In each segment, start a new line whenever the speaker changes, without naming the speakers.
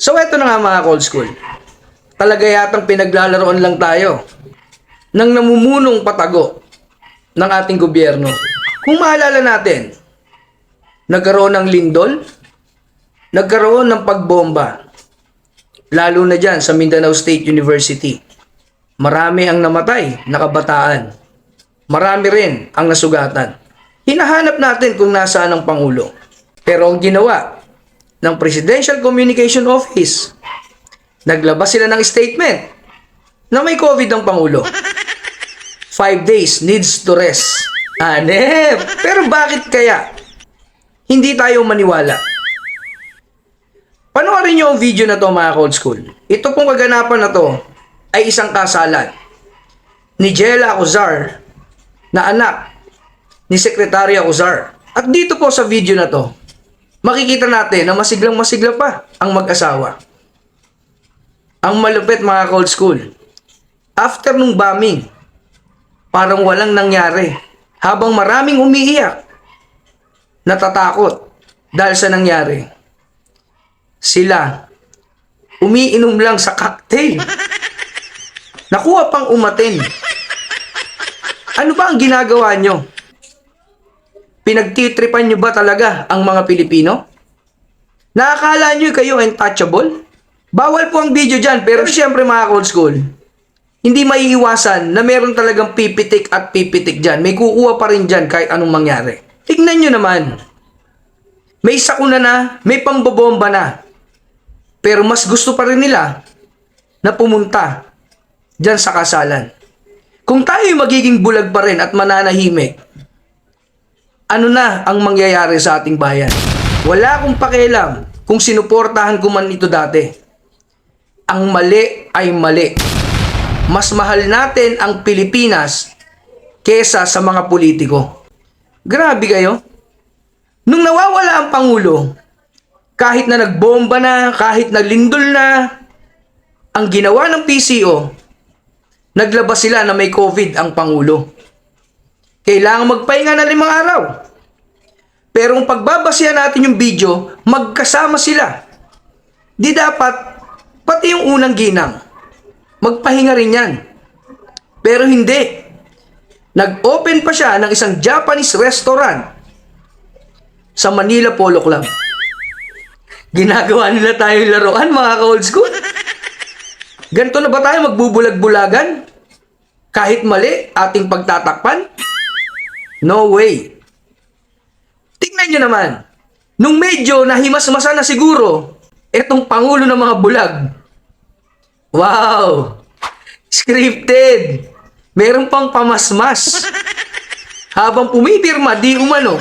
So eto na nga mga cold school. Talaga yatang pinaglalaroan lang tayo ng namumunong patago ng ating gobyerno. Kung maalala natin, nagkaroon ng lindol, nagkaroon ng pagbomba, lalo na dyan sa Mindanao State University. Marami ang namatay na kabataan. Marami rin ang nasugatan. Hinahanap natin kung nasaan ang Pangulo. Pero ang ginawa ng Presidential Communication Office, naglabas sila ng statement na may COVID ang Pangulo. 5 days needs to rest. Hanep! Pero bakit kaya hindi tayo maniwala? Panoorin nyo ang video na to mga cold school. Ito pong kaganapan na to ay isang kasalan ni Jela Acuzar na anak ni Secretary Acuzar. At dito po sa video na to, makikita natin na masiglang-masigla pa ang mag-asawa. Ang malupit mga cold school, after nung bombing, parang walang nangyari. Habang maraming umiiyak, natatakot dahil sa nangyari. Sila, umiinom lang sa cocktail. Nakuha pang umatin. Ano ba ang ginagawa nyo? Pinagtitripan nyo ba talaga ang mga Pilipino? Nakakala nyo kayo untouchable? Bawal po ang video dyan, pero syempre mga cold school, hindi maiiwasan na meron talagang pipitik at pipitik dyan. May kukuha pa rin dyan kahit anong mangyari. Tignan nyo naman. May sakuna na, may pambobomba na. Pero mas gusto pa rin nila na pumunta dyan sa kasalan. Kung tayo'y magiging bulag pa rin at mananahimik, ano na ang mangyayari sa ating bayan? Wala akong pakialam kung sinuportahan ko man ito dati. Ang mali ay mali. Mas mahal natin ang Pilipinas kesa sa mga politiko. Grabe kayo. Nung nawawala ang Pangulo, kahit na nagbomba na, kahit na lindol na, ang ginawa ng PCO, naglabas sila na may COVID ang Pangulo. Kailangan magpahinga na 5 araw. Pero kung pagbabasihan natin yung video, magkasama sila. Di dapat, pati yung unang ginang, magpahinga rin yan. Pero hindi. Nag-open pa siya ng isang Japanese restaurant sa Manila Polo Club. Ginagawa nila tayo laruan mga ka-old school. Ganito na ba tayo magbubulag-bulagan? Kahit mali ating pagtatakpan? No way. Tingnan nyo naman. Nung medyo nahimas-masa na siguro, etong Pangulo ng mga bulag. Wow! Scripted! Meron pang pamasmas. Habang pumipirma, di umano,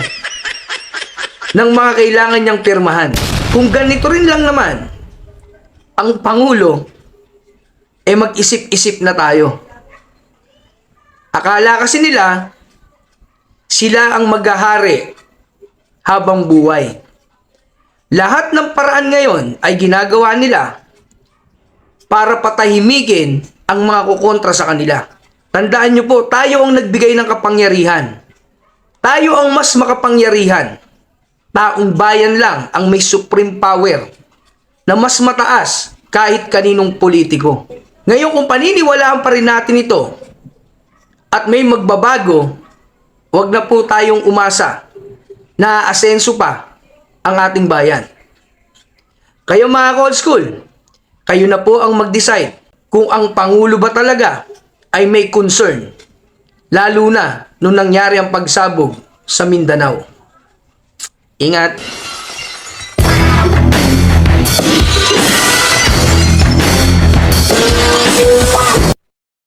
ng mga kailangan niyang pirmahan. Kung ganito rin lang naman, ang Pangulo, mag-isip-isip na tayo. Akala kasi nila, sila ang maghahari habang buhay. Lahat ng paraan ngayon ay ginagawa nila para patahimikin ang mga kukontra sa kanila. Tandaan nyo po, tayo ang nagbigay ng kapangyarihan. Tayo ang mas makapangyarihan. Taong bayan lang ang may supreme power na mas mataas kahit kaninong politiko. Ngayon kung paniniwalaan pa rin natin ito at may magbabago, wag na po tayong umasa na aasenso pa ang ating bayan. Kayo mga ka-old school, kayo na po ang mag-decide kung ang Pangulo ba talaga ay may concern, lalo na nung nangyari ang pagsabog sa Mindanao. Ingat!